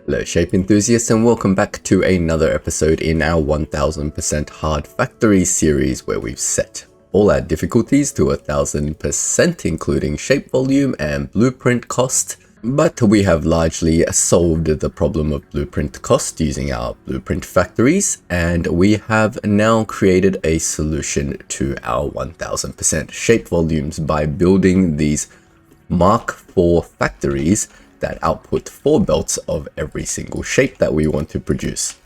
Hello shape enthusiasts, and welcome back to another episode in our 1000% hard factory series, where we've set all our difficulties to 1000%, including shape volume and blueprint cost. But we have largely solved the problem of blueprint cost using our blueprint factories, and we have now created a solution to our 1000% shape volumes by building these Mark IV factories that output 4 belts of every single shape that we want to produce.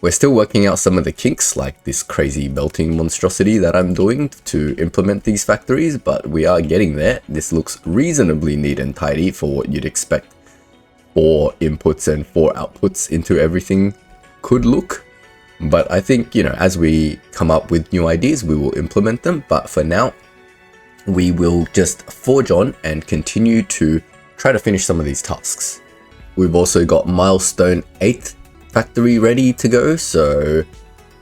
We're still working out some of the kinks, like this crazy belting monstrosity that I'm doing to implement these factories, but we are getting there. This looks reasonably neat and tidy for what you'd expect 4 inputs and 4 outputs into everything could look. But I think, as we come up with new ideas, we will implement them. But for now, we will just forge on and continue to try to finish some of these tasks. We've also got milestone 8 factory ready to go, so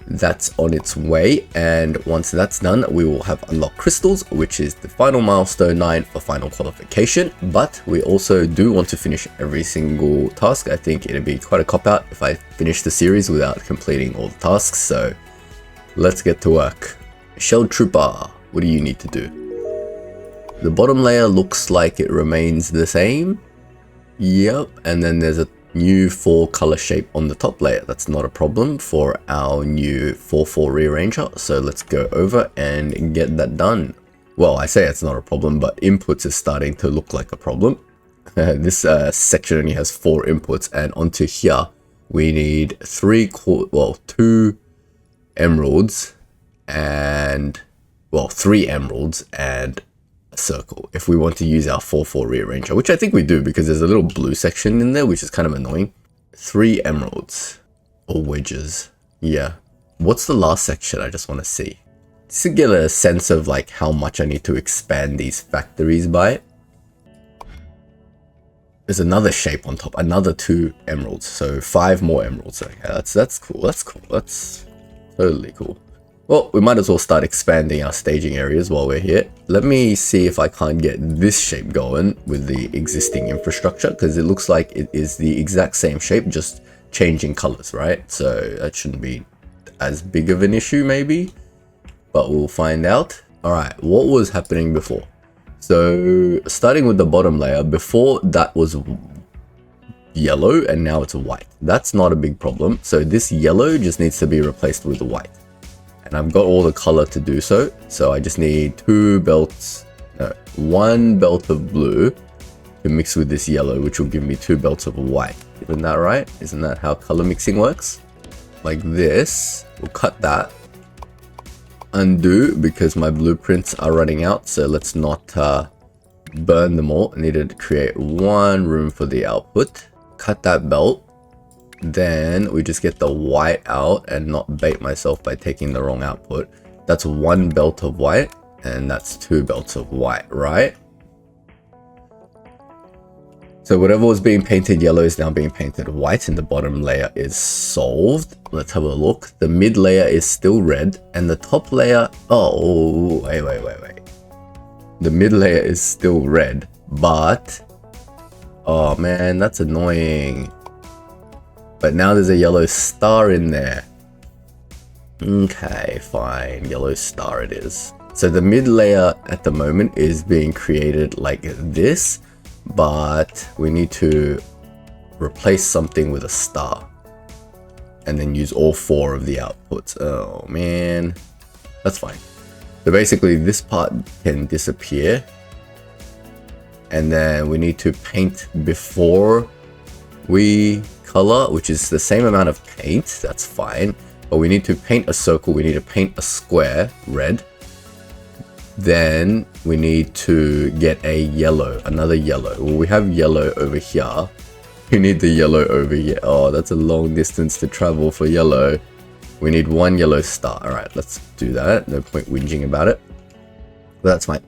that's on its way, and once that's done we will have unlocked crystals, which is the final milestone 9 for final qualification. But we also do want to finish every single task. I think it'd be quite a cop-out if I finish the series without completing all the tasks, so let's get to work. Shell Trooper, what do you need to do? The bottom layer looks like it remains the same. Yep, and then there's a new 4 color shape on the top layer. That's not a problem for our new 4-4 rearranger. So let's go over and get that done. Well, I say it's not a problem, but inputs is starting to look like a problem. This section only has 4 inputs, and onto here we need 2 emeralds and 3 emeralds and circle if we want to use our 4-4 rearranger, which I think we do because there's a little blue section in there which is kind of annoying. 3 emeralds or wedges. Yeah, what's the last section? I just want to see, just to get a sense of like how much I need to expand these factories by. There's another shape on top, another 2 emeralds, so 5 more emeralds. Okay, that's cool, that's totally cool. Well, we might as well start expanding our staging areas while we're here. Let me see if I can't get this shape going with the existing infrastructure, because it looks like it is the exact same shape, just changing colors, right? So that shouldn't be as big of an issue maybe, but we'll find out. All right, what was happening before? So starting with the bottom layer, before that was yellow and now it's white. That's not a big problem. So this yellow just needs to be replaced with white. And I've got all the color to do so. So I just need 1 belt of blue to mix with this yellow, which will give me 2 belts of white. Isn't that right? Isn't that how color mixing works? Like this. We'll cut that. Undo, because my blueprints are running out. So let's not burn them all. I needed to create 1 room for the output. Cut that belt. Then we just get the white out and not bait myself by taking the wrong output. That's 1 belt of white and that's 2 belts of white, right? So whatever was being painted yellow is now being painted white, and the bottom layer is solved. Let's have a look. The mid layer is still red, and the top layer, oh wait. The mid layer is still red, but oh man, that's annoying. But now there's a yellow star in there. Okay, fine, yellow star it is. So the mid layer at the moment is being created like this, but we need to replace something with a star and then use all 4 of the outputs. Oh man, that's fine. So basically this part can disappear, and then we need to paint before we color, which is the same amount of paint. That's fine, but we need to paint a circle, we need to paint a square red, then we need to get a yellow, another yellow. Well, we have yellow over here, we need the yellow over here. Oh, that's a long distance to travel for yellow. We need 1 yellow star. All right, let's do that. No point whinging about it, but that's fine.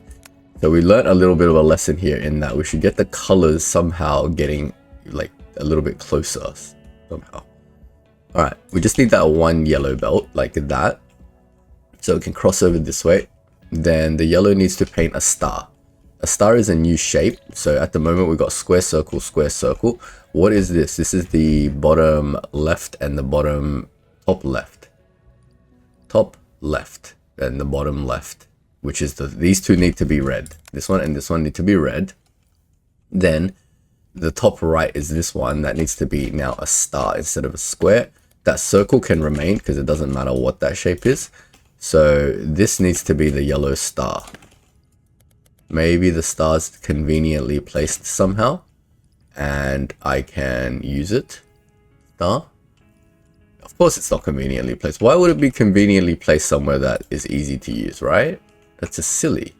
So we learned a little bit of a lesson here in that we should get the colors somehow getting like a little bit closer somehow. All right, we just need that 1 yellow belt like that, so it can cross over this way. Then the yellow needs to paint a star. A star is a new shape. So at the moment we've got square, circle, square, circle. What is this? This is the bottom left and the bottom top left. Top left and the bottom left, which is these two need to be red. This one and this one need to be red. Then the top right is this one that needs to be now a star instead of a square. That circle can remain because it doesn't matter what that shape is. So this needs to be the yellow star. Maybe the star's conveniently placed somehow and I can use it. Star. Of course it's not conveniently placed. Why would it be conveniently placed somewhere that is easy to use, right? That's just silly.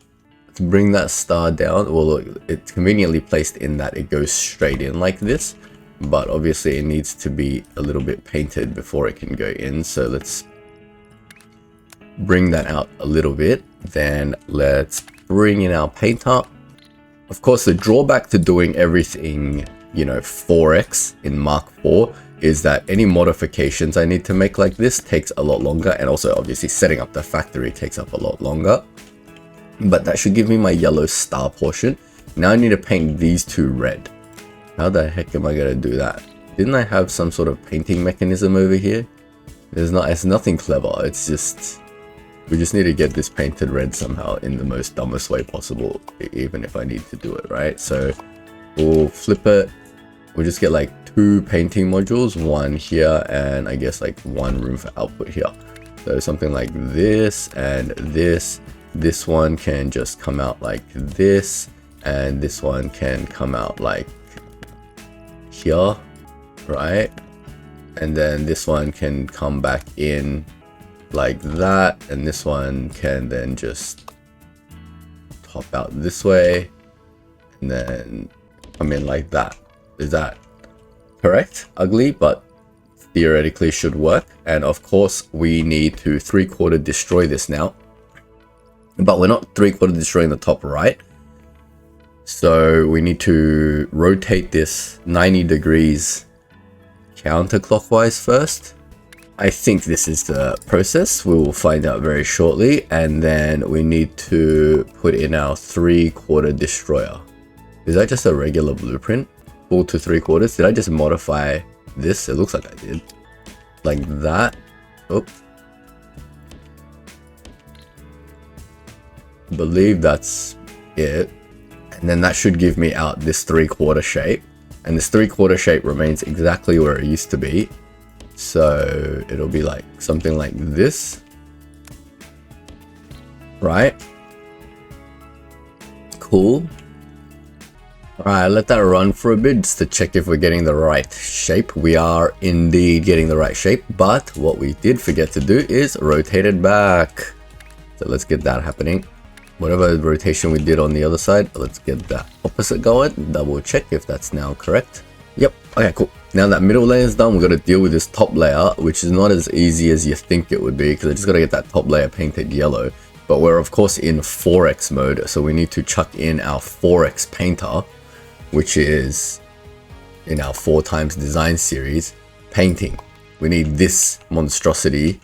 To bring that star down, well, look, it's conveniently placed in that it goes straight in like this, but obviously it needs to be a little bit painted before it can go in. So let's bring that out a little bit. Then let's bring in our painter. Of course, the drawback to doing everything, you know, 4x in Mark IV is that any modifications I need to make like this takes a lot longer, and also obviously setting up the factory takes up a lot longer. But that should give me my yellow star portion. Now I need to paint these two red. How the heck am I gonna do that? Didn't I have some sort of painting mechanism over here? It's nothing clever. It's just, we just need to get this painted red somehow in the most dumbest way possible, even if I need to do it, right? So we'll flip it. We'll just get like 2 painting modules, one here, and I guess like 1 room for output here. So something like this and this. This one can just come out like this, and this one can come out like here, right? And then this one can come back in like that, and this one can then just hop out this way and then come in like that. Is that correct? Ugly, but theoretically should work. And of course we need to 3/4 destroy this now, but we're not 3/4 destroying the top right, so we need to rotate this 90 degrees counterclockwise first. I think this is the process. We will find out very shortly. And then we need to put in our 3/4 destroyer. Is that just a regular blueprint? Full to 3/4? Did I just modify this? It looks like I did. Like that. Oops. Believe that's it. And then that should give me out this 3/4 shape. And this 3/4 shape remains exactly where it used to be. So it'll be like something like this, right? Cool. Alright, let that run for a bit just to check if we're getting the right shape. We are indeed getting the right shape, but what we did forget to do is rotate it back. So let's get that happening. Whatever rotation we did on the other side, let's get that opposite going. Double check if that's now correct. Yep. Okay, cool. Now that middle layer is done, we've got to deal with this top layer, which is not as easy as you think it would be, because I just got to get that top layer painted yellow. But we're of course in 4x mode, so we need to chuck in our 4x painter, which is in our 4x design series, painting. We need this monstrosity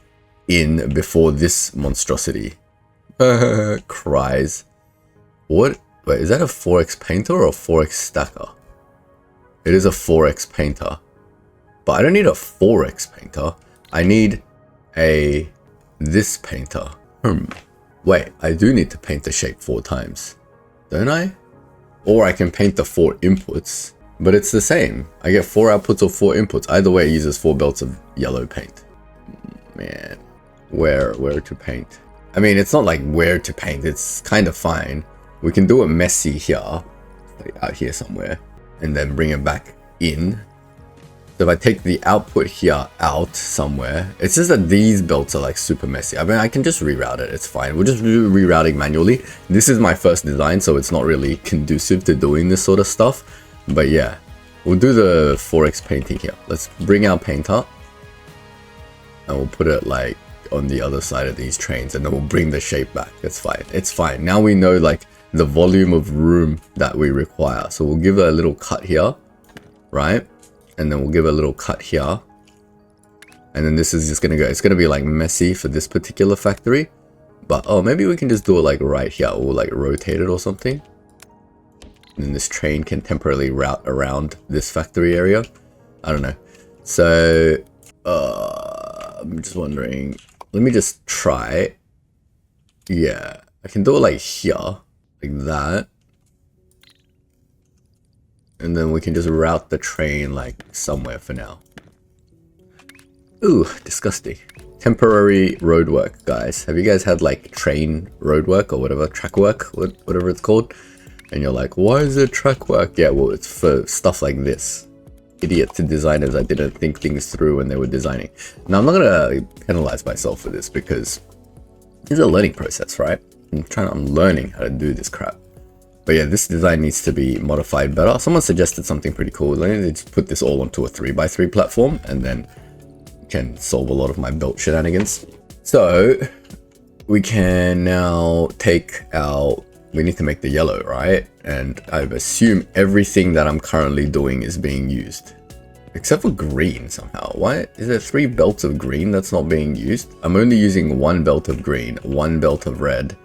in before this monstrosity. Cries. What? Wait, is that a 4x painter or a 4x stacker? It is a 4x painter. But I don't need a 4x painter. I need this painter. Wait, I do need to paint the shape 4 times, don't I? Or I can paint the 4 inputs, but it's the same. I get 4 outputs or 4 inputs. Either way, it uses 4 belts of yellow paint. Man, where to paint? I mean, it's not like where to paint. It's kind of fine. We can do it messy here, like out here somewhere, and then bring it back in. So if I take the output here out somewhere, it's just that these belts are like super messy. I mean, I can just reroute it. It's fine. We'll just do rerouting manually. This is my first design, so it's not really conducive to doing this sort of stuff. But yeah, we'll do the 4x painting here. Let's bring our painter, and we'll put it like on the other side of these trains, and then we'll bring the shape back. It's fine. It's fine. Now we know like the volume of room that we require. So we'll give it a little cut here, right? And then we'll give it a little cut here. And then this is just gonna go, it's gonna be like messy for this particular factory. But oh, maybe we can just do it like right here. We'll like rotate it or something. And then this train can temporarily route around this factory area. I don't know. So, I'm just wondering. Let me just try. Yeah, I can do it like here, like that. And then we can just route the train like somewhere for now. Ooh, disgusting. Temporary road work, guys. Have you guys had like train road work or whatever, track work, whatever it's called? And you're like, why is it track work? Yeah, well, it's for stuff like this. Idiot to designers that didn't think things through when they were designing. Now, I'm not gonna penalize myself for this because it's a learning process, right? I'm learning how to do this crap. But yeah, this design needs to be modified better. Someone suggested something pretty cool. Let me just put this all onto a 3x3 platform and then can solve a lot of my belt shenanigans. So we can now take our, we need to make the yellow, right? And I assume everything that I'm currently doing is being used. Except for green somehow. Why is there 3 belts of green that's not being used? I'm only using 1 belt of green, 1 belt of red,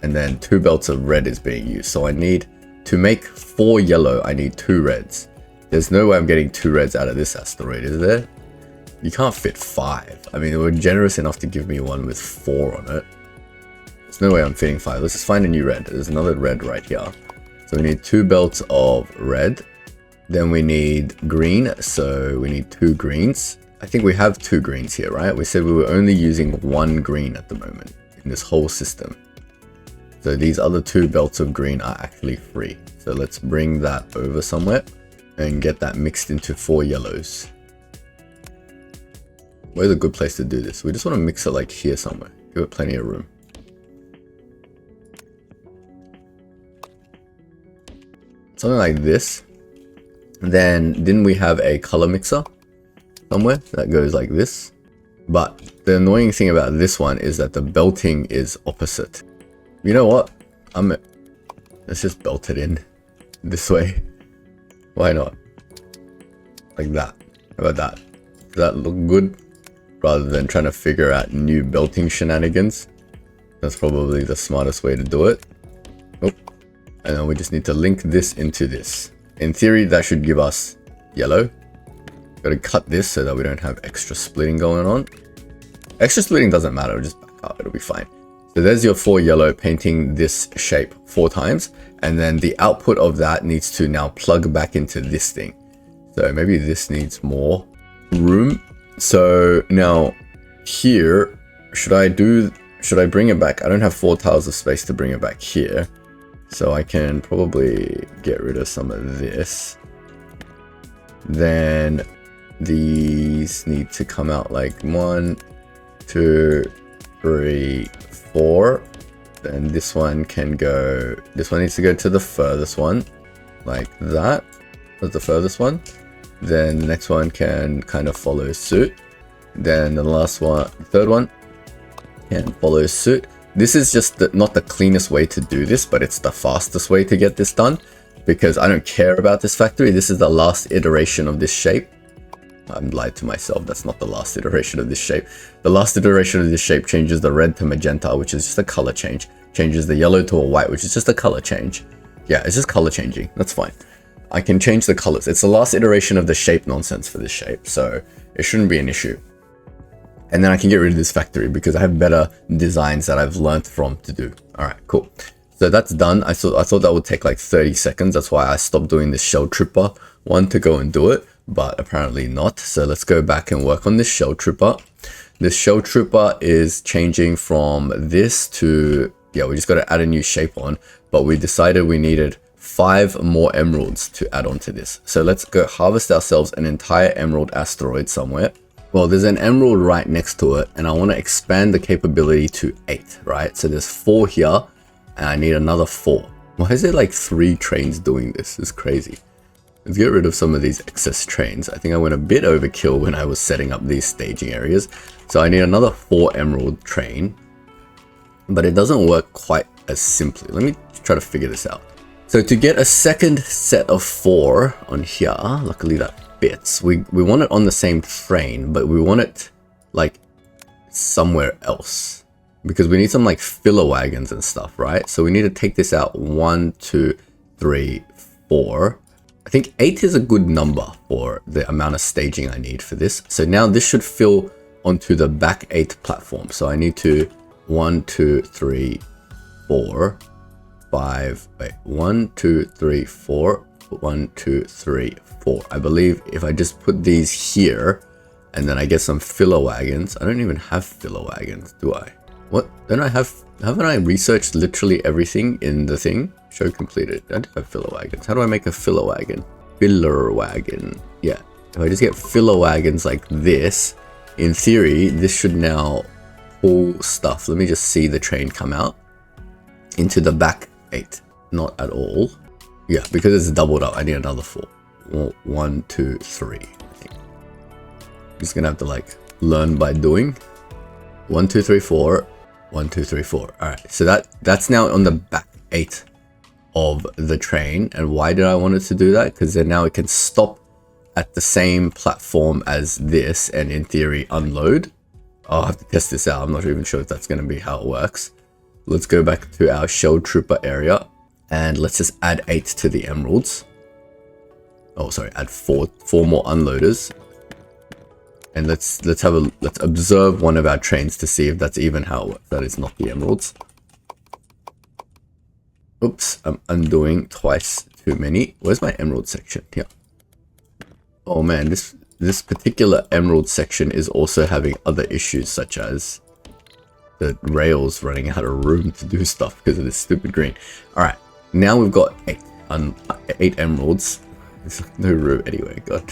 and then 2 belts of red is being used. So I need to make 4 yellow, I need 2 reds. There's no way I'm getting 2 reds out of this asteroid, is there? You can't fit 5. I mean, they were generous enough to give me one with 4 on it. There's no way I'm fitting 5. Let's just find a new red. There's another red right here. So we need 2 belts of red. Then we need green, so we need 2 greens. I think we have 2 greens here, right? We said we were only using 1 green at the moment in this whole system. So these other 2 belts of green are actually free. So let's bring that over somewhere and get that mixed into 4 yellows. Where's a good place to do this? We just want to mix it like here somewhere. Give it plenty of room. Something like this. Then didn't we have a color mixer somewhere that goes like this? But the annoying thing about this one is that the belting is opposite. You know what? Let's just belt it in this way. Why not? Like that. How about that? Does that look good? Rather than trying to figure out new belting shenanigans. That's probably the smartest way to do it. Oh. And then we just need to link this into this. In theory, that should give us yellow. Gotta cut this so that we don't have extra splitting going on. Extra splitting doesn't matter, just back up, it'll be fine. So there's your 4 yellow painting this shape 4 times. And then the output of that needs to now plug back into this thing. So maybe this needs more room. So now here, should I bring it back? I don't have 4 tiles of space to bring it back here. So I can probably get rid of some of this. Then these need to come out like 1, 2, 3, 4. Then this one can go, this one needs to go to the furthest one, like that. That's the furthest one. Then the next one can kind of follow suit. Then the last one, the third one can follow suit. This is just not the cleanest way to do this, but it's the fastest way to get this done because I don't care about this factory. This is the last iteration of this shape. I'm lied to myself. That's not the last iteration of this shape. The last iteration of this shape changes the red to magenta, which is just a color change. Changes the yellow to a white, which is just a color change. Yeah, it's just color changing. That's fine. I can change the colors. It's the last iteration of the shape nonsense for this shape, so it shouldn't be an issue. And then I can get rid of this factory because I have better designs that I've learned from to do. All right, cool. So that's done. I thought that would take like 30 seconds. That's why I stopped doing this shell tripper one to go and do it, but apparently not. So let's go back and work on this shell tripper. This shell tripper is changing from this to, yeah, we just got to add a new shape on, but we decided we needed 5 more emeralds to add on to this. So let's go harvest ourselves an entire emerald asteroid somewhere. Well, there's an emerald right next to it, and I want to expand the capability to 8, right? So there's 4 here, and I need another 4. Why is there like 3 trains doing this? It's crazy. Let's get rid of some of these excess trains. I think I went a bit overkill when I was setting up these staging areas. So I need another 4 emerald train, but it doesn't work quite as simply. Let me try to figure this out. So to get a second set of 4 on here, luckily that fits. We want it on the same train, but we want it like somewhere else because we need some like filler wagons and stuff, right? So we need to take this out 1, 2, 3, 4. I think 8 is a good number for the amount of staging I need for this. So now this should fill onto the back 8 platform. So I need to 1, 2, 3, 4, 5, wait, 1, 2, 3, 4, 1, 2, 3, 4. I believe if I just put these here and then I get some filler wagons. I don't even have filler wagons, do I? What? Don't I have, haven't I researched literally everything in the thing? Show completed. I do have filler wagons. How do I make a filler wagon? Filler wagon. Yeah. If I just get filler wagons like this, in theory, this should now pull stuff. Let me just see the train come out into the back 8. Not at all. Yeah, because it's doubled up. I need another 4. 1, 2, 3. I think. I'm just gonna have to like learn by doing. 1, 2, 3, 4. 1, 2, 3, 4. All right. So that's now on the back 8 of the train. And why did I want it to do that? Because then now it can stop at the same platform as this and in theory unload. I'll have to test this out. I'm not even sure if that's going to be how it works. Let's go back to our shell trooper area and let's just add 8 to the emeralds. Oh, sorry, add 4 more unloaders. And let's observe one of our trains to see if that's even how it works. That is not the emeralds. Oops, I'm undoing twice too many. Where's my emerald section? Here. Oh man, this particular emerald section is also having other issues such as the rails running out of room to do stuff because of this stupid green. All right, now we've got 8 emeralds. There's no room anyway. God,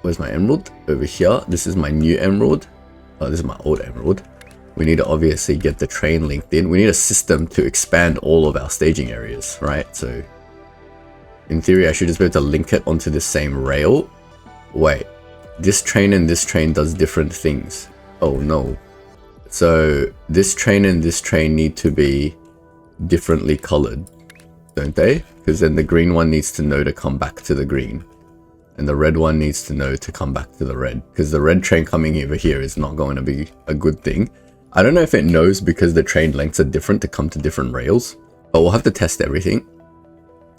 where's my emerald? Over here. This is my new emerald. Oh, this is my old emerald. We need to obviously get the train linked in. We need a system to expand all of our staging areas, right? So in theory, I should just be able to link it onto the same rail. Wait, this train and this train does different things. Oh no. So this train and this train need to be differently colored, don't they? Because then the green one needs to know to come back to the green. And the red one needs to know to come back to the red. Because the red train coming over here is not going to be a good thing. I don't know if it knows because the train lengths are different to come to different rails. But we'll have to test everything.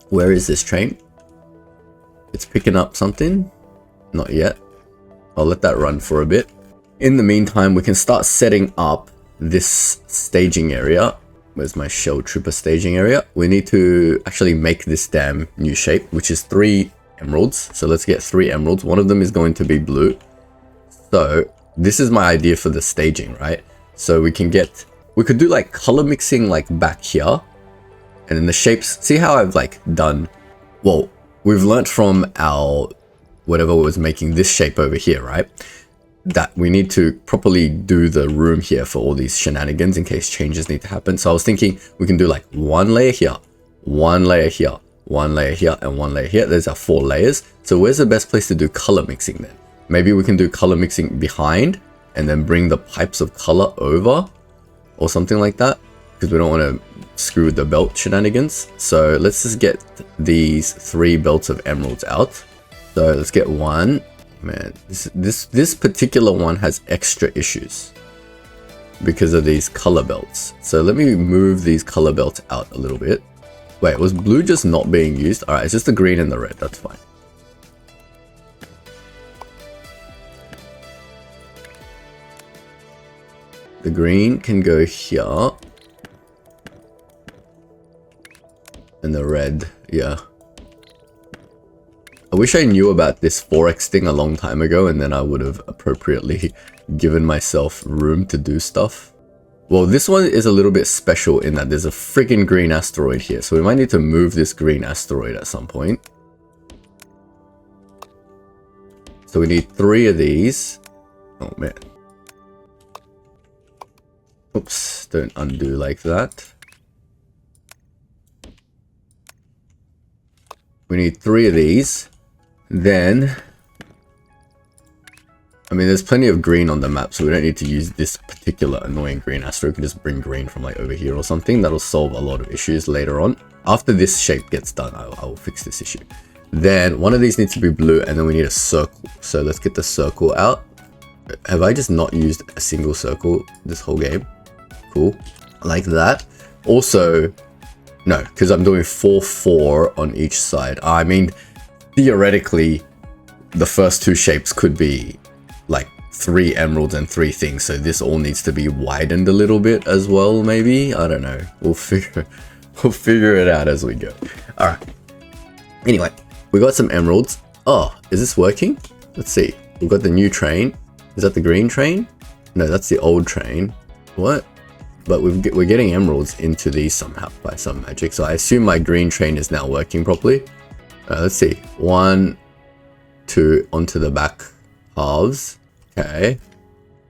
Where is this train? It's picking up something. Not yet. I'll let that run for a bit. In the meantime, we can start setting up this staging area. Where's my shell trooper staging area? We need to actually make this damn new shape, which is 3 emeralds. So let's get 3 emeralds. One of them is going to be blue. So this is my idea for the staging, right? So we could do like color mixing like back here. And then the shapes, see how I've like done, well, we've learnt from our, whatever was making this shape over here, right? That we need to properly do the room here for all these shenanigans in case changes need to happen. So I was thinking we can do like 1 layer here, 1 layer here, 1 layer here, and 1 layer here. There's our 4 layers. So where's the best place to do color mixing then? Maybe we can do color mixing behind and then bring the pipes of color over or something like that, because we don't want to screw with the belt shenanigans. So let's just get these 3 belts of emeralds out. So let's get 1. Man, this particular one has extra issues because of these color belts. So let me move these color belts out a little bit. Wait, was blue just not being used? All right, it's just the green and the red. That's fine. The green can go here. And the red, yeah. I wish I knew about this 4x thing a long time ago and then I would have appropriately given myself room to do stuff. Well, this one is a little bit special in that there's a freaking green asteroid here. So we might need to move this green asteroid at some point. So we need 3 of these. Oh man. Oops, don't undo like that. We need 3 of these. Then, I mean, there's plenty of green on the map, so we don't need to use this particular annoying green asteroid. We can just bring green from like over here or something. That'll solve a lot of issues later on. After this shape gets done, I will fix this issue. Then one of these needs to be blue, and then we need a circle. So let's get the circle out. Have I just not used a single circle this whole game? Cool. Like that. Also, No, because I'm doing 4, 4 on each side. I mean, theoretically, the first two shapes could be like 3 emeralds and 3 things. So this all needs to be widened a little bit as well, maybe. I don't know. We'll figure it out as we go. All right. Anyway, we got some emeralds. Oh, is this working? Let's see. We've got the new train. Is that the green train? No, that's the old train. What? But we're getting emeralds into these somehow by some magic. So I assume my green train is now working properly. Let's see. 1, 2 onto the back halves. Okay.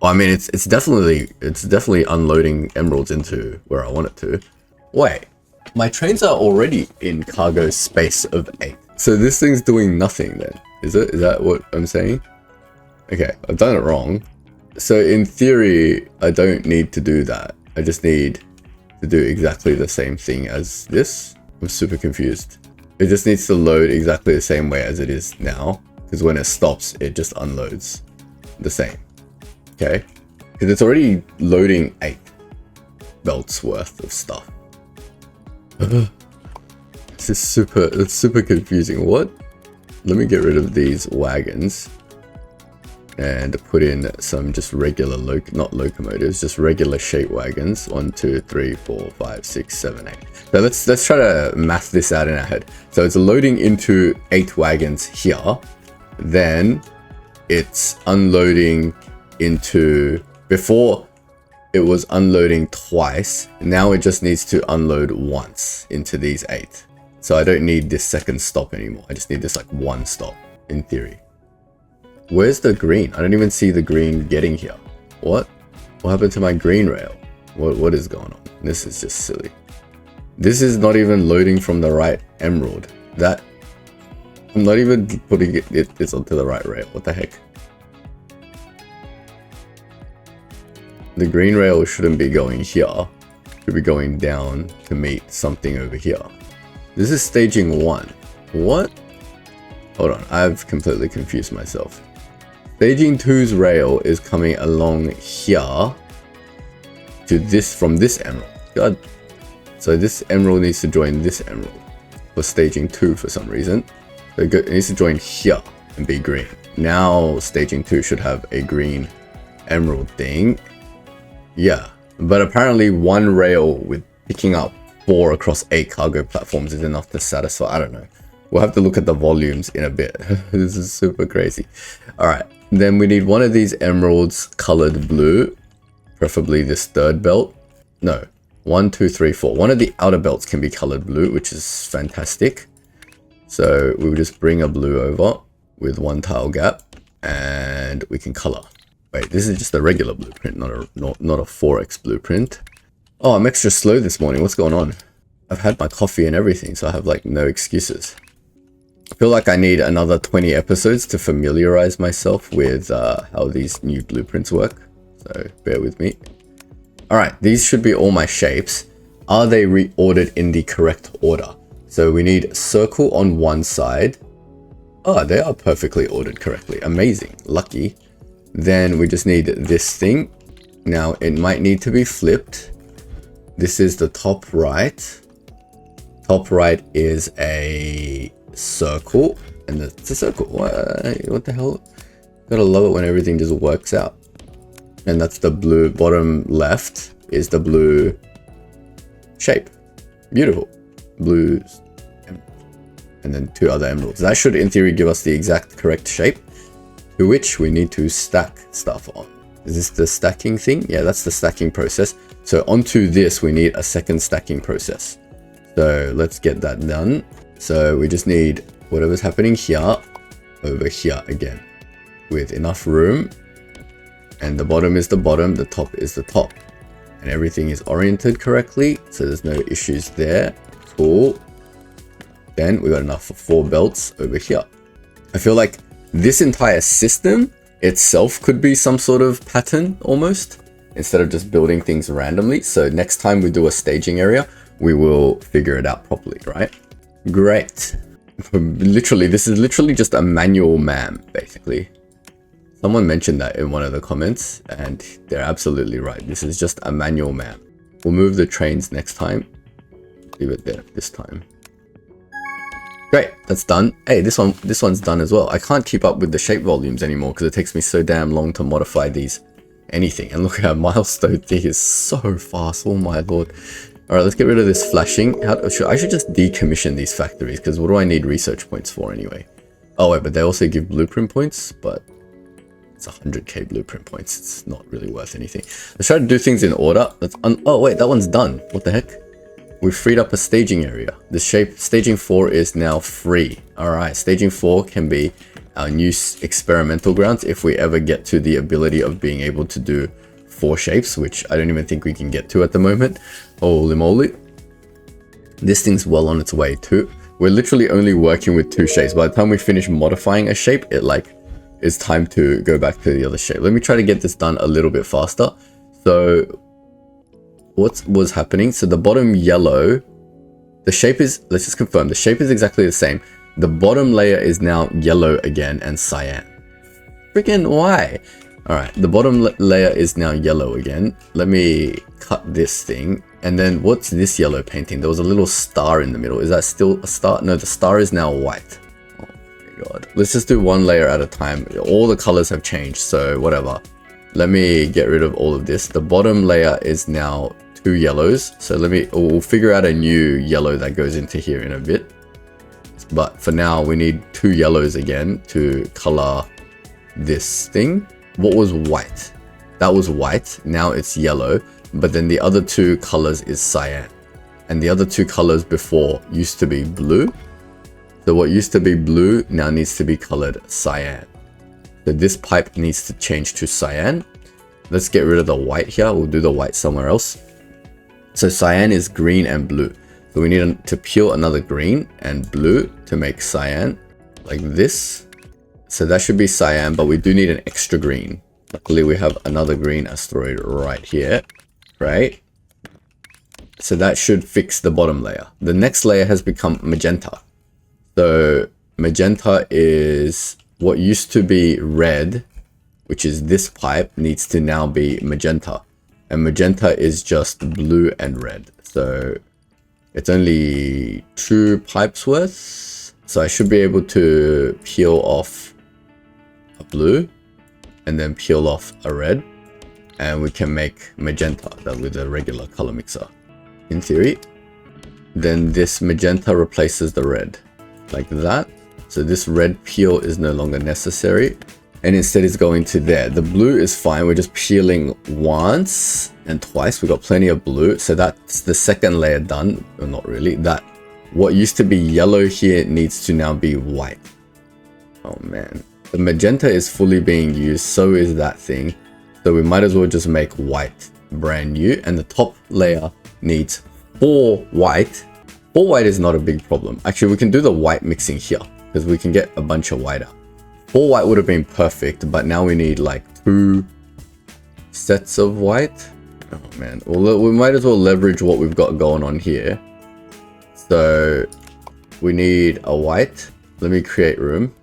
Well, I mean, it's definitely unloading emeralds into where I want it to. Wait, my trains are already in cargo space of 8. So this thing's doing nothing then. Is it? Is that what I'm saying? Okay, I've done it wrong. So in theory, I don't need to do that. I just need to do exactly the same thing as this. I'm super confused. It just needs to load exactly the same way as it is now. Because when it stops, it just unloads the same. Okay? Because it's already loading 8 belts worth of stuff. This is super confusing. What? Let me get rid of these wagons. And put in some just regular, not locomotives, just regular shape wagons. 1, 2, 3, 4, 5, 6, 7, 8. So let's try to math this out in our head. So it's loading into 8 wagons here. Then it's unloading into, before it was unloading twice. Now it just needs to unload once into these 8. So I don't need this second stop anymore. I just need this like 1 stop in theory. Where's the green? I don't even see the green getting here. What? What happened to my green rail? What is going on? This is just silly. This is not even loading from the right emerald. That, I'm not even putting it's onto the right rail. What the heck? The green rail shouldn't be going here. It should be going down to meet something over here. This is staging 1. What? Hold on, I've completely confused myself. Staging 2's rail is coming along here to this, from this emerald. God. So this emerald needs to join this emerald for staging 2 for some reason. So it needs to join here and be green. Now staging 2 should have a green emerald thing. Yeah, but apparently 1 rail with picking up 4 across 8 cargo platforms is enough to satisfy. I don't know. We'll have to look at the volumes in a bit. This is super crazy. All right. Then we need one of these emeralds colored blue, preferably this 3rd belt. No, 1, 2, 3, 4. One of the outer belts can be colored blue, which is fantastic. So we'll just bring a blue over with 1 tile gap and we can color. Wait, this is just a regular blueprint, not a 4x blueprint. Oh, I'm extra slow this morning. What's going on? I've had my coffee and everything, so I have like no excuses. I feel like I need another 20 episodes to familiarize myself with how these new blueprints work. So bear with me. All right, these should be all my shapes. Are they reordered in the correct order? So we need circle on one side. Oh, they are perfectly ordered correctly. Amazing, lucky. Then we just need this thing. Now it might need to be flipped. This is the top right. Top right is a circle, and it's a circle. What the hell? Gotta love it when everything just works out. And that's the blue. Bottom left is the blue shape. Beautiful. Blue emerald. And then 2 other emeralds. That should in theory give us the exact correct shape, to which we need to stack stuff on. Is this the stacking thing? Yeah, that's the stacking process. So onto this we need a second stacking process. So let's get that done. So we just need whatever's happening here over here again with enough room, and the bottom is the bottom, the top is the top, and everything is oriented correctly, so there's no issues there. Cool. Then we got enough for 4 belts over here. I feel like this entire system itself could be some sort of pattern almost, instead of just building things randomly. So next time we do a staging area, we will figure it out properly, right? Great. Literally, this is literally just a manual MAM, basically. Someone mentioned that in one of the comments, and they're absolutely right. This is just a manual MAM. We'll move the trains next time. Leave it there this time. Great, that's done. Hey, this one's done as well. I can't keep up with the shape volumes anymore because it takes me so damn long to modify these anything. And look at our milestone thing is so fast. Oh my lord. Alright, let's get rid of this flashing. I should just decommission these factories because what do I need research points for anyway? Oh wait, but they also give blueprint points, but it's 100k blueprint points. It's not really worth anything. Let's try to do things in order. Oh wait, that one's done. What the heck? We've freed up a staging area. The staging 4 is now free. Alright, staging 4 can be our new experimental grounds if we ever get to the ability of being able to do 4 shapes, which I don't even think we can get to at the moment. Holy moly. This thing's well on its way too. We're literally only working with 2 shapes. By the time we finish modifying a shape, it is time to go back to the other shape. Let me try to get this done a little bit faster. So what was happening? So the bottom yellow, the shape is, let's just confirm, the shape is exactly the same. The bottom layer is now yellow again and cyan. Freaking why? Alright, the bottom layer is now yellow again. Let me cut this thing. And then what's this yellow painting? There was a little star in the middle. Is that still a star? No, the star is now white. Oh my god. Let's just do one layer at a time. All the colors have changed, so whatever. Let me get rid of all of this. The bottom layer is now 2 yellows. So we'll figure out a new yellow that goes into here in a bit. But for now, we need 2 yellows again to color this thing. What was white? That was white. Now it's yellow. But then the other 2 colors is cyan. And the other 2 colors before used to be blue. So what used to be blue now needs to be colored cyan. So this pipe needs to change to cyan. Let's get rid of the white here. We'll do the white somewhere else. So cyan is green and blue. So we need to peel another green and blue to make cyan, like this. So that should be cyan, but we do need an extra green. Luckily, we have another green asteroid right here, right? So that should fix the bottom layer. The next layer has become magenta. So magenta is what used to be red, which is this pipe, needs to now be magenta. And magenta is just blue and red. So it's only 2 pipes worth. So I should be able to peel off a blue and then peel off a red. And we can make magenta with a regular color mixer. In theory. Then this magenta replaces the red. Like that. So this red peel is no longer necessary. And instead it's going to there. The blue is fine. We're just peeling once and twice. We got plenty of blue. So that's the second layer done. Or not really. That what used to be yellow here needs to now be white. Oh man. The magenta is fully being used. So is that thing. So we might as well just make white brand new. And the top layer needs 4 white. 4 white is not a big problem. Actually, we can do the white mixing here. Because we can get a bunch of white out. 4 white would have been perfect, but now we need like 2 sets of white. Oh man, well, we might as well leverage what we've got going on here. So we need a white. Let me create room.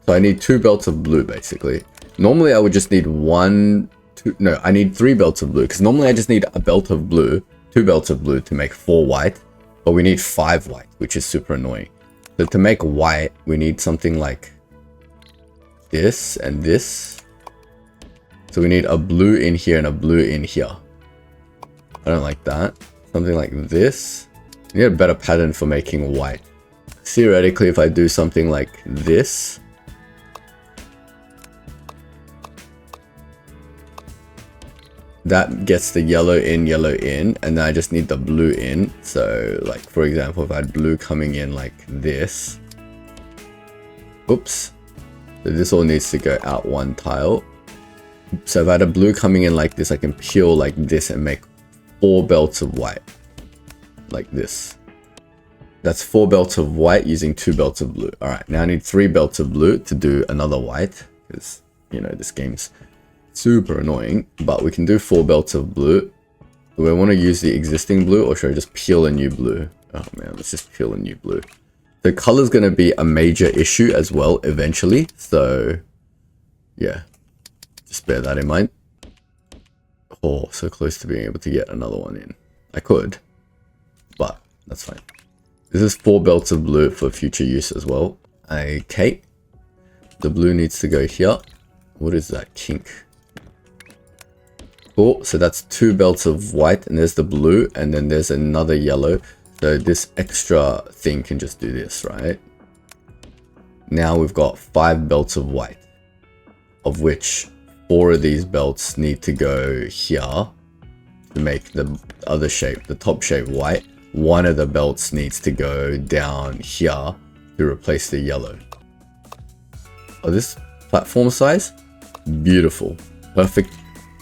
So I need 2 belts of blue basically. Normally I would just need I need 3 belts of blue because normally I just need a belt of blue, 2 belts of blue to make 4 white, but we need 5 white, which is super annoying. So to make white, we need something like this and this. So we need a blue in here and a blue in here. I don't like that. Something like this. You need a better pattern for making white. Theoretically, if I do something like this, that gets the yellow in, and then I just need the blue in. So like, for example, if I had blue coming in like this, oops, so this all needs to go out 1 tile. So if I had a blue coming in like this, I can peel like this and make 4 belts of white, like this. That's 4 belts of white using 2 belts of blue. All right, now I need 3 belts of blue to do another white, because, you know, this game's super annoying, but we can do 4 belts of blue. Do I want to use the existing blue or should I just peel a new blue? Oh man, let's just peel a new blue. The color is going to be a major issue as well eventually, so yeah, just bear that in mind. Oh, so close to being able to get another one in. I could, but That's fine. This is 4 belts of blue for future use as well. Okay. The blue needs to go here. What is that? Kink. Cool. So that's 2 belts of white, and there's the blue, and then there's another yellow. So this extra thing can just do this, right? Now we've got 5 belts of white, of which 4 of these belts need to go here to make the other shape, the top shape, white. 1 of the belts needs to go down here to replace the yellow. Oh, this platform size? Beautiful. Perfect.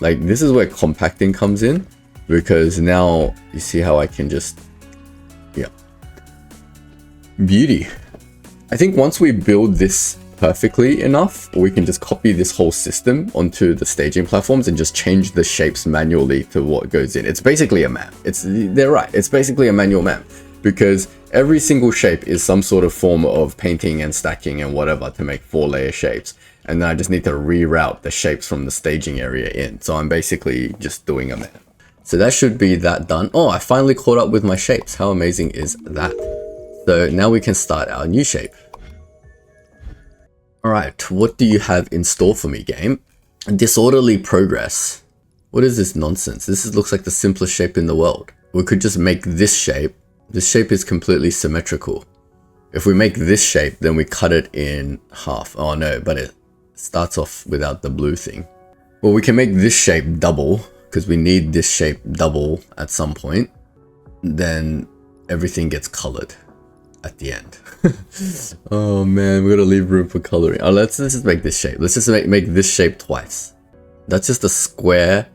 Like, this is where compacting comes in, because now you see how I can just, yeah. Beauty. I think once we build this perfectly enough, we can just copy this whole system onto the staging platforms and just change the shapes manually to what goes in. It's basically a MAM. They're right. It's basically a manual MAM, because every single shape is some sort of form of painting and stacking and whatever to make 4-layer shapes. And then I just need to reroute the shapes from the staging area in. So I'm basically just doing a MAM. So that should be that done. Oh, I finally caught up with my shapes. How amazing is that? So now we can start our new shape. Alright, what do you have in store for me, game? Disorderly progress. What is this nonsense? Looks like the simplest shape in the world. We could just make this shape. This shape is completely symmetrical. If we make this shape, then we cut it in half. Oh no, but it starts off without the blue thing. Well, we can make this shape double, because we need this shape double at some point. Then everything gets colored at the end. Oh man, we gotta leave room for coloring. Oh, let's just make this shape. Let's just make this shape twice. That's just a square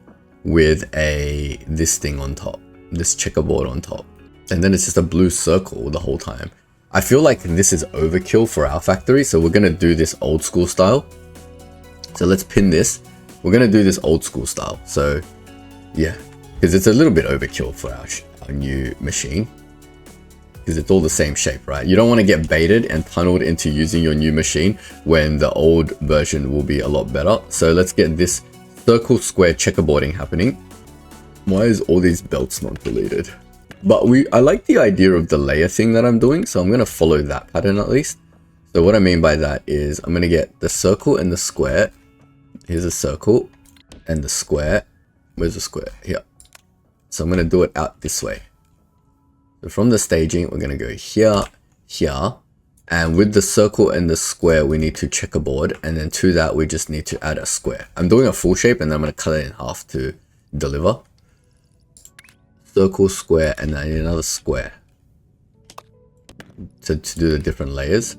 with this thing on top, this checkerboard on top, and then it's just a blue circle the whole time. I feel like this is overkill for our factory, so we're gonna do this old school style. So let's pin this. We're gonna do this old school style. So yeah, because it's a little bit overkill for our new machine. Because it's all the same shape, right? You don't want to get baited and tunneled into using your new machine when the old version will be a lot better. So let's get this circle square checkerboarding happening. Why is all these belts not deleted? But I like the idea of the layer thing that I'm doing, so I'm going to follow that pattern at least. So what I mean by that is I'm going to get the circle and the square. Here's a circle and the square. Where's the square? Here. So I'm going to do it out this way. So from the staging, we're going to go here, here, and with the circle and the square, we need to checkerboard, and then to that, we just need to add a square. I'm doing a full shape, and then I'm going to cut it in half to deliver. Circle, square, and then I need another square to do the different layers.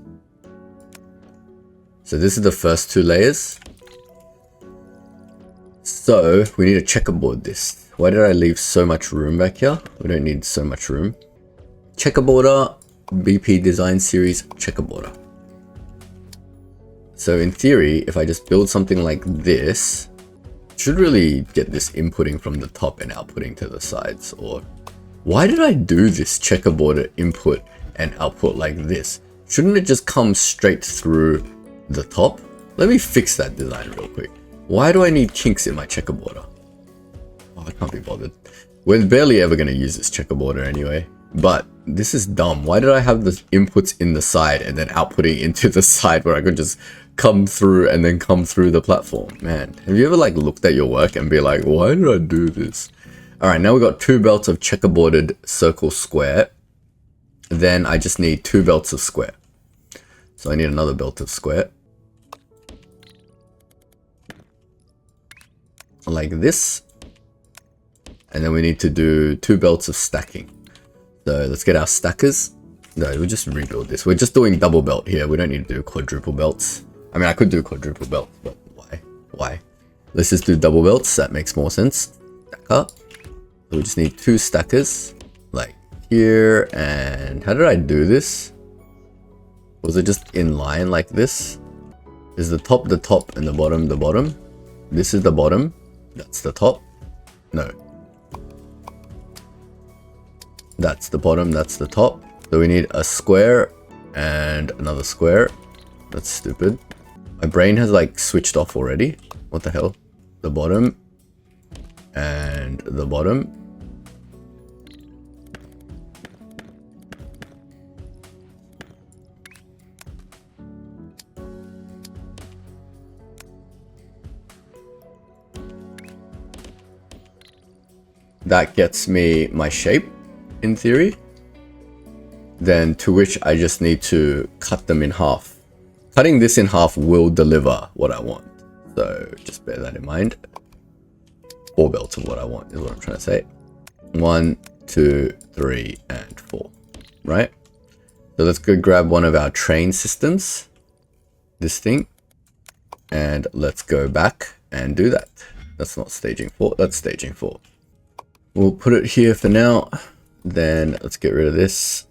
So this is the first 2 layers. So we need to checkerboard this. Why did I leave so much room back here? We don't need so much room. Checkerboarder, BP Design Series checkerboarder. So in theory, if I just build something like this, should really get this inputting from the top and outputting to the sides. Or why did I do this checkerboarder input and output like this? Shouldn't it just come straight through the top? Let me fix that design real quick. Why do I need kinks in my checkerboarder? Oh, I can't be bothered. We're barely ever going to use this checkerboarder anyway. But this is dumb. Why did I have the inputs in the side and then outputting into the side where I could just come through and then come through the platform? Man, have you ever like looked at your work and be like, why did I do this? All right, now we've got 2 belts of checkerboarded circle square. Then I just need 2 belts of square. So I need another belt of square. Like this. And then we need to do 2 belts of stacking. So let's get our stackers. No, we'll just rebuild this. We're just doing double belt here. We don't need to do quadruple belts. I mean, I could do quadruple belts, but why? Why? Let's just do double belts. That makes more sense. Stacker. So we just need 2 stackers. Like here. And how did I do this? Was it just in line like this? Is the top, and the bottom, the bottom? This is the bottom. That's the top. No. That's the bottom, that's the top. So we need a square and another square. That's stupid. My brain has like switched off already. What the hell? The bottom and the bottom. that gets me my shape in theory. Then to which I just need to cut them in half. Cutting this in half will deliver what I want. So just bear that in mind. 4 belts of what I want is what I'm trying to say. 1, 2, 3, and 4. Right? So let's go grab one of our train systems. This thing. And let's go back and do that. That's not staging 4, that's staging 4. We'll put it here for now. Then let's get rid of this.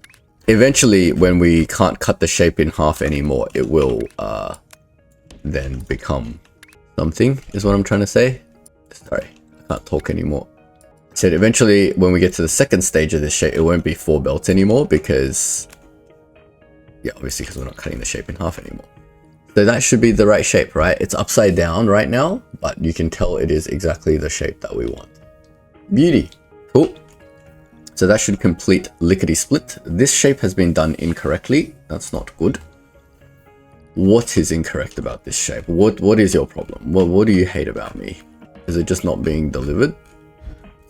Eventually, when we can't cut the shape in half anymore, it will then become something, is what I'm trying to say. Sorry, I can't talk anymore. I said eventually, when we get to the second stage of this shape, it won't be 4 belts anymore because, yeah, obviously because we're not cutting the shape in half anymore. So that should be the right shape, right? It's upside down right now, but you can tell it is exactly the shape that we want. Beauty. Cool. So that should complete lickety split. This shape has been done incorrectly. That's not good. What is incorrect about this shape? What is your problem? What do you hate about me? Is it just not being delivered?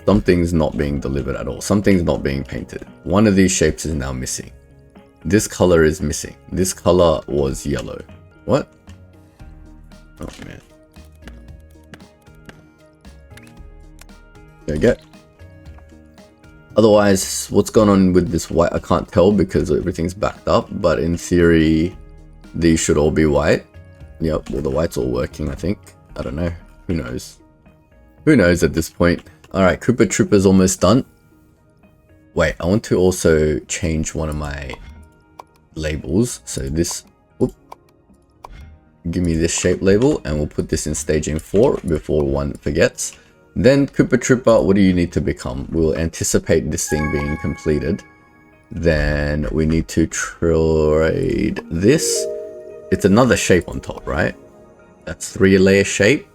Something's not being delivered at all. Something's not being painted. One of these shapes is now missing. This color is missing. This color was yellow. What? Oh man. There you go. Otherwise, what's going on with this white? I can't tell because everything's backed up, but in theory, these should all be white. Yep, well, the white's all working, I think. I don't know. Who knows? Who knows at this point? All right, Koopa Troopa's almost done. Wait, I want to also change one of my labels. So this, whoop, give me this shape label, and we'll put this in staging 4 before one forgets. Then Koopa Troopa, what do you need to become? We'll anticipate this thing being completed. Then we need to trade this. It's another shape on top, right? That's 3-layer shape.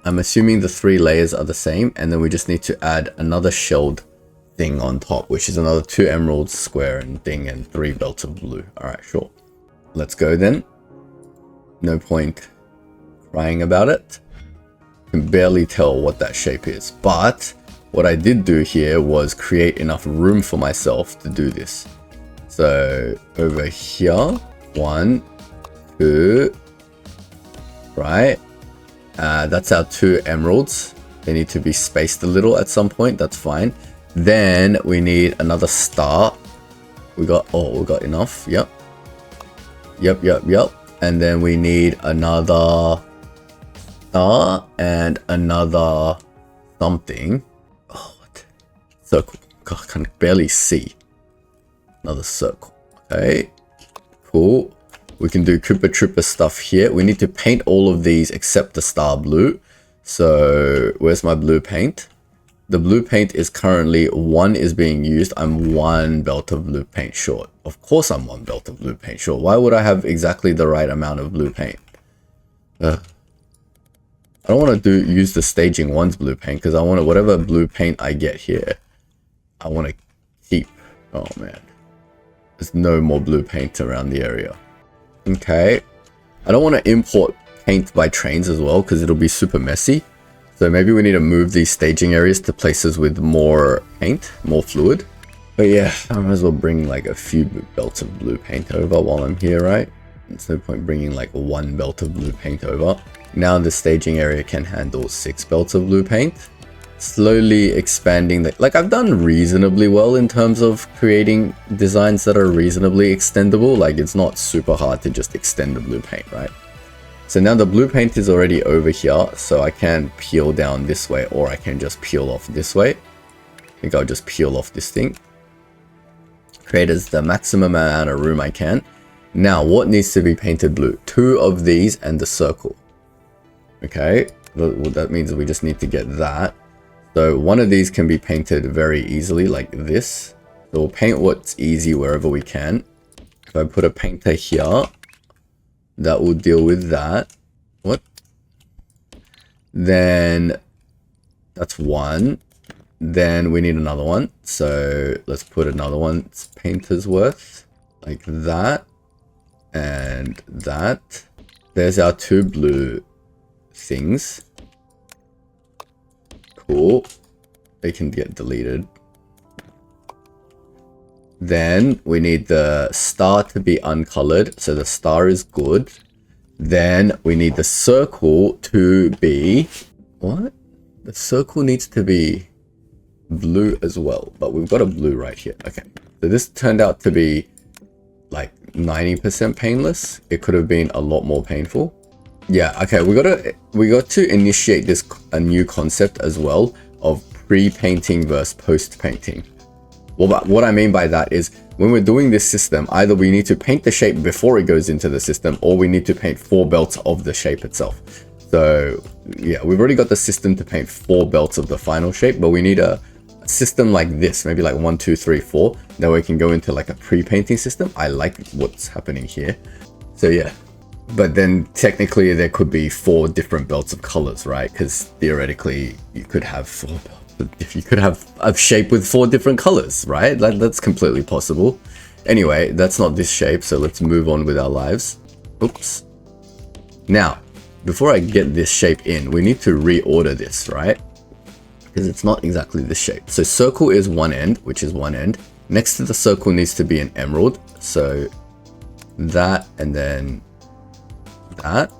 I'm assuming the 3 layers are the same. And then we just need to add another shelled thing on top, which is another 2 emeralds square and thing and 3 belts of blue. All right, sure. Let's go then. No point crying about it. Can barely tell what that shape is, but what I did do here was create enough room for myself to do this. So over here, 1, 2, right? That's our 2 emeralds. They need to be spaced a little at some point. That's fine. Then we need another star. We got enough. Yep. And then we need another star and another something. Oh, what? Circle. God, I can barely see. Another circle. Okay. Cool. We can do Koopa Troopa stuff here. We need to paint all of these except the star blue. So where's my blue paint? The blue paint is currently 1 is being used. I'm 1 belt of blue paint short. Of course I'm 1 belt of blue paint short. Why would I have exactly the right amount of blue paint? I don't want to use the staging 1's blue paint because I want to, whatever blue paint I get here, I want to keep. Oh man, there's no more blue paint around the area. Okay, I don't want to import paint by trains as well because it'll be super messy. So maybe we need to move these staging areas to places with more paint, more fluid. But yeah, I might as well bring like a few belts of blue paint over while I'm here, right? There's no point bringing like 1 belt of blue paint over. Now the staging area can handle 6 belts of blue paint. Slowly expanding the, like I've done reasonably well in terms of creating designs that are reasonably extendable. Like it's not super hard to just extend the blue paint, right? So now the blue paint is already over here, so I can peel down this way or I can just peel off this way. I think I'll just peel off this thing. Create as the maximum amount of room I can. Now what needs to be painted blue? 2 of these and the circle. Okay, well, that means we just need to get that. So one of these can be painted very easily like this. So we'll paint what's easy wherever we can. If I put a painter here, that will deal with that. What? Then that's 1. Then we need another one. So let's put another one. It's painter's worth like that and that. There's our 2 blue things. Cool. they can get deleted. Then we need the star to be uncolored, so the star is good. Then we need the circle to be... what? The circle needs to be blue as well, but we've got a blue right here. Okay, so this turned out to be like 90% painless. It could have been a lot more painful. Yeah, okay, we got to initiate a new concept as well of pre-painting versus post-painting. Well, what I mean by that is when we're doing this system, either we need to paint the shape before it goes into the system, or we need to paint 4 belts of the shape itself. So yeah, we've already got the system to paint 4 belts of the final shape, but we need a system like this, maybe like 1, 2, 3, 4, that we can go into like a pre-painting system. I like what's happening here. So yeah, but then technically there could be 4 different belts of colors, right? Because theoretically you could have 4 belts. If you could have a shape with 4 different colors, right? That's completely possible. Anyway, that's not this shape, so let's move on with our lives. Oops. Now, before I get this shape in, we need to reorder this, right? Because it's not exactly this shape. So circle is one end, which is one end. Next to the circle needs to be an emerald. So that, and then that.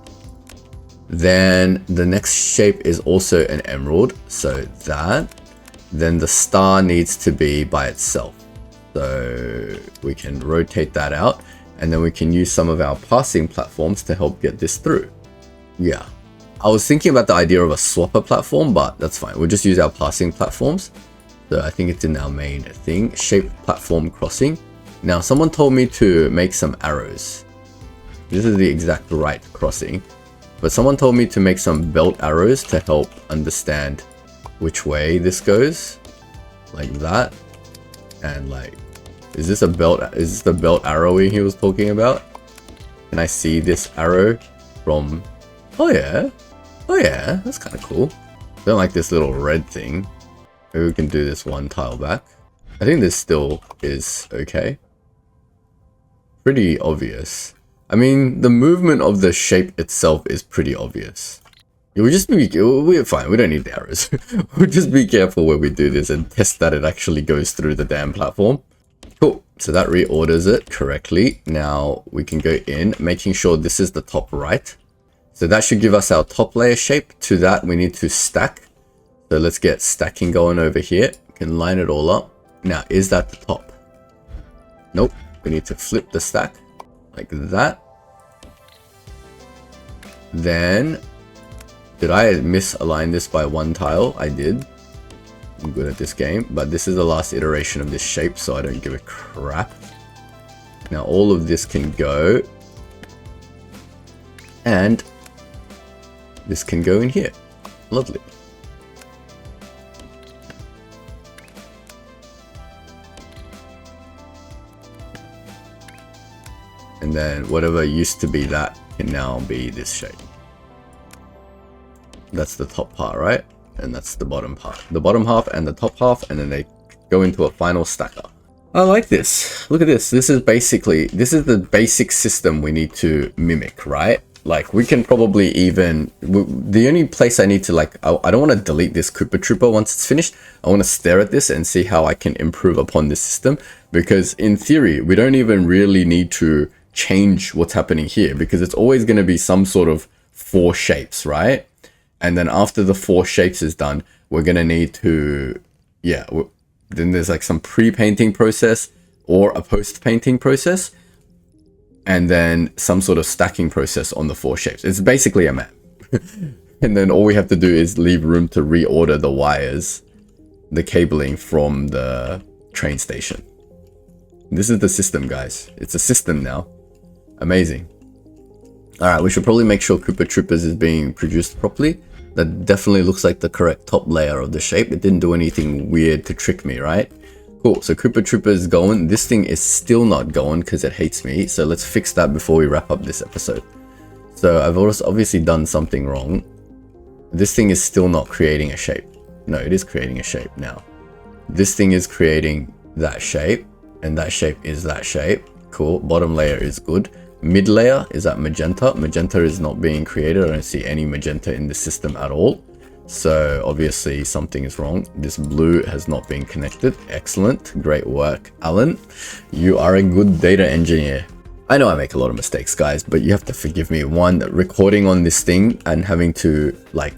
Then the next shape is also an emerald, so that. Then the star needs to be by itself, so we can rotate that out, and then we can use some of our passing platforms to help get this through. Yeah, I was thinking about the idea of a swapper platform, but that's fine. We'll just use our passing platforms. So I think it's in our main thing, shape platform crossing. Now someone told me to make some arrows. This is the exact right crossing. But someone told me to make some belt arrows to help understand which way this goes. Like that. And like, is this the belt arrowing he was talking about? Can I see this arrow from... oh yeah, that's kind of cool. I don't like this little red thing. Maybe we can do this one tile back. I think this still is okay. Pretty obvious. I mean, the movement of the shape itself is pretty obvious. We're fine, we don't need the arrows. We'll just be careful when we do this and test that it actually goes through the damn platform. Cool, so that reorders it correctly. Now we can go in, making sure this is the top right. So that should give us our top layer shape. To that we need to stack. So let's get stacking going over here. We can line it all up. Now, is that the top? Nope, we need to flip the stack. Like that. Then, did I misalign this by 1 tile? I did. I'm good at this game, but this is the last iteration of this shape, so I don't give a crap. Now all of this can go, and this can go in here. Lovely. And then whatever used to be that can now be this shape. That's the top part, right? And that's the bottom part. The bottom half and the top half, and then they go into a final stacker. I like this. Look at this. This is the basic system we need to mimic, right? Like we can probably even, the only place I need to like, I don't want to delete this Koopa Troopa once it's finished. I want to stare at this and see how I can improve upon this system. Because in theory, we don't even really need to change what's happening here, because it's always going to be some sort of 4 shapes, right? And then after the 4 shapes is done, we're going to need to, yeah, then there's like some pre-painting process or a post-painting process, and then some sort of stacking process on the 4 shapes. It's basically a MAM. And then all we have to do is leave room to reorder the wires, the cabling from the train station. This is the system, guys. It's a system now. Amazing. Alright, we should probably make sure Koopa Troopas is being produced properly. That definitely looks like the correct top layer of the shape. It didn't do anything weird to trick me, right? Cool, so Koopa Troopa is going. This thing is still not going because it hates me. So let's fix that before we wrap up this episode. So I've obviously done something wrong. This thing is still not creating a shape. No, it is creating a shape now. This thing is creating that shape, and that shape is that shape. Cool, bottom layer is good. Mid layer is at magenta. Magenta is not being created. I don't see any magenta in the system at all. So obviously something is wrong. This blue has not been connected. Excellent. Great work, Alan. You are a good data engineer. I know I make a lot of mistakes, guys, but you have to forgive me. One, recording on this thing and having to like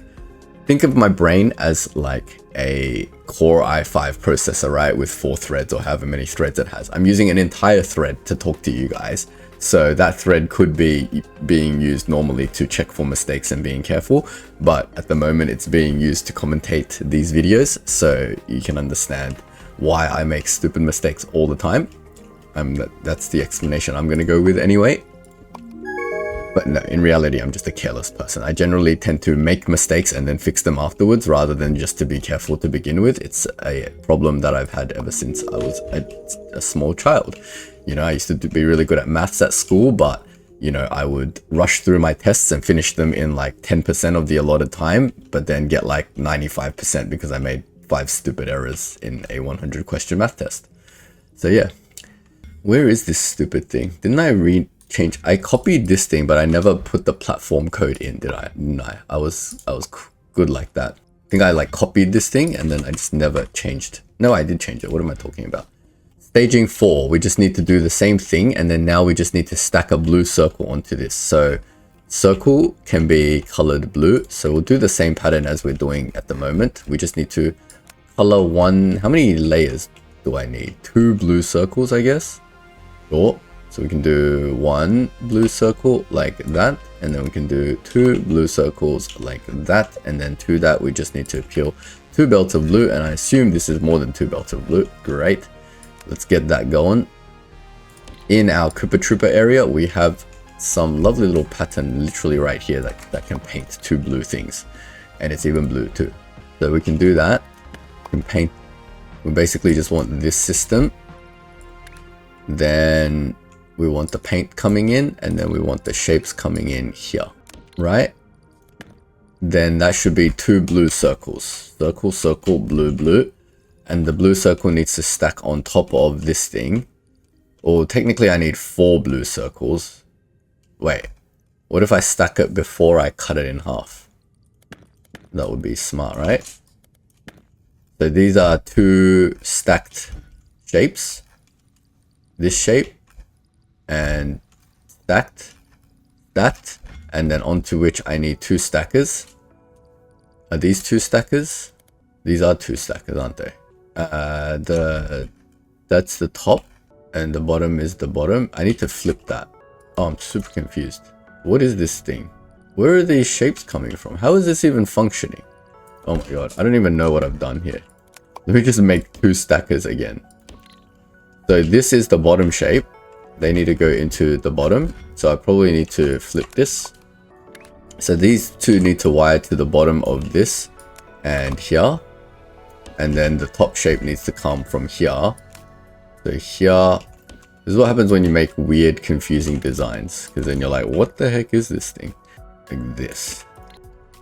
think of my brain as like a Core i5 processor, right? With 4 threads or however many threads it has. I'm using an entire thread to talk to you guys. So that thread could be being used normally to check for mistakes and being careful. But at the moment it's being used to commentate these videos. So you can understand why I make stupid mistakes all the time. That's the explanation I'm going to go with anyway. But no, in reality, I'm just a careless person. I generally tend to make mistakes and then fix them afterwards rather than just to be careful to begin with. It's a problem that I've had ever since I was a small child. You know, I used to be really good at maths at school, but, you know, I would rush through my tests and finish them in like 10% of the allotted time, but then get like 95% because I made 5 stupid errors in a 100 question math test. So yeah, where is this stupid thing? Didn't I change? I copied this thing, but I never put the platform code in, did I? No, I was good like that. I think I like copied this thing and then I just never changed. No, I did change it. What am I talking about? Staging 4, we just need to do the same thing, and then now we just need to stack a blue circle onto this. So circle can be colored blue, so we'll do the same pattern as we're doing at the moment. We just need to color one. How many layers do I need? 2 blue circles, I guess. Sure. So we can do 1 blue circle like that, and then we can do 2 blue circles like that, and then to that we just need to peel 2 belts of blue, and I assume this is more than 2 belts of blue. Great. Let's get that going. In our Koopa Troopa area, we have some lovely little pattern literally right here that can paint 2 blue things. And it's even blue too. So we can do that. We can paint. We basically just want this system. Then we want the paint coming in, and then we want the shapes coming in here, right? Then that should be 2 blue circles. Circle, circle, blue, blue. And the blue circle needs to stack on top of this thing. Or technically I need 4 blue circles. Wait, what if I stack it before I cut it in half? That would be smart, right? So these are 2 stacked shapes. This shape and stacked, stacked, and then onto which I need 2 stackers. Are these 2 stackers? These are 2 stackers, aren't they? That's the top and the bottom is the bottom. I need to flip that. Oh, I'm super confused. What is this thing? Where are these shapes coming from? How is this even functioning? Oh my god, I don't even know what I've done here. Let me just make 2 stackers again. So this is the bottom shape. They need to go into the bottom. So I probably need to flip this. So these 2 need to wire to the bottom of this and here. And then the top shape needs to come from here. So here, this is what happens when you make weird, confusing designs. Because then you're like, what the heck is this thing? Like this.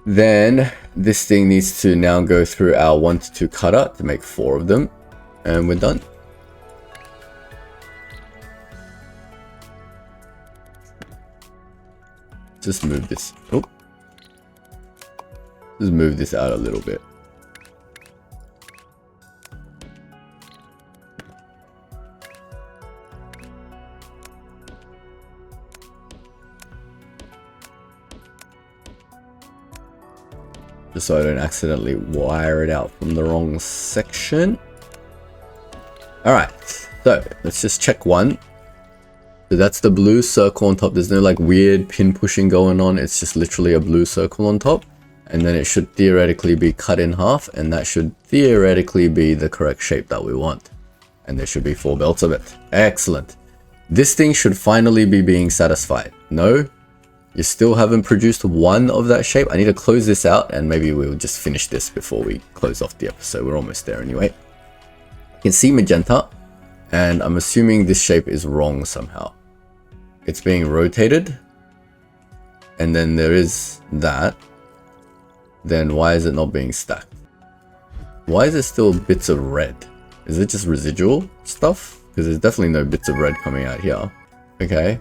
Then this thing needs to now go through our 1 to 2 cutter to make 4 of them. And we're done. Just move this. Oh. Just move this out a little bit. Just so I don't accidentally wire it out from the wrong section. Alright, so let's just check 1. So that's the blue circle on top. There's no like weird pin pushing going on. It's just literally a blue circle on top. And then it should theoretically be cut in half. And that should theoretically be the correct shape that we want. And there should be 4 belts of it. Excellent. This thing should finally be being satisfied. No? You still haven't produced 1 of that shape. I need to close this out and maybe we'll just finish this before we close off the episode. We're almost there anyway. You can see magenta, and I'm assuming this shape is wrong somehow. It's being rotated, and then there is that. Then why is it not being stacked? Why is there still bits of red? Is it just residual stuff? Because there's definitely no bits of red coming out here. Okay.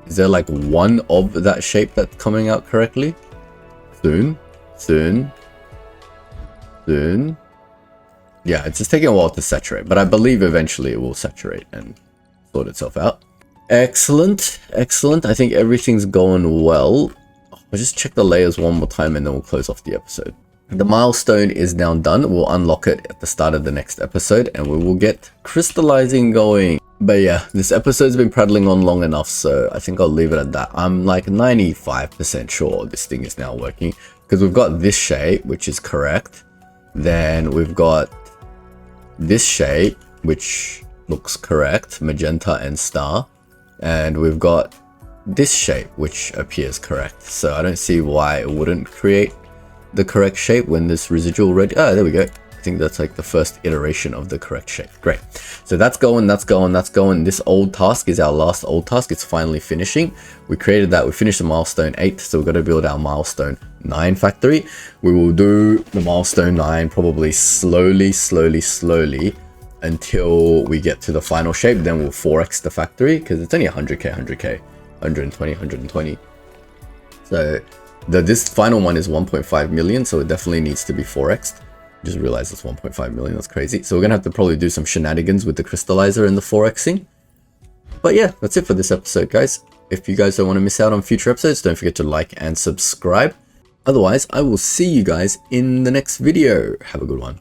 Is there like 1 of that shape that's coming out correctly? Soon. Soon. soon. Yeah, it's just taking a while to saturate, but I believe eventually it will saturate and sort itself out. Excellent, excellent. I think everything's going well. I'll just check the layers one more time and then we'll close off the episode. The milestone is now done. We'll unlock it at the start of the next episode and we will get crystallizing going. But yeah, this episode's been prattling on long enough, so I think I'll leave it at that. I'm like 95% sure this thing is now working because we've got this shape, which is correct. Then we've got this shape, which looks correct, magenta and star. And we've got this shape, which appears correct. So I don't see why it wouldn't create the correct shape when this residual red. Oh, there we go. I think that's like the first iteration of the correct shape. Great. So that's going, that's going, that's going. This old task is our last old task. It's finally finishing. We created that. We finished the milestone 8. So we've got to build our milestone 9 factory. We will do the milestone 9 probably slowly until we get to the final shape. Then we'll 4x the factory because it's only 100k, 120, 120. So this final one is 1.5 million, so it definitely needs to be 4x'd. Just realized it's 1.5 million, that's crazy. So we're gonna have to probably do some shenanigans with the crystallizer and the 4xing. But yeah, that's it for this episode, guys. If you guys don't want to miss out on future episodes, don't forget to like and subscribe. Otherwise, I will see you guys in the next video. Have a good one.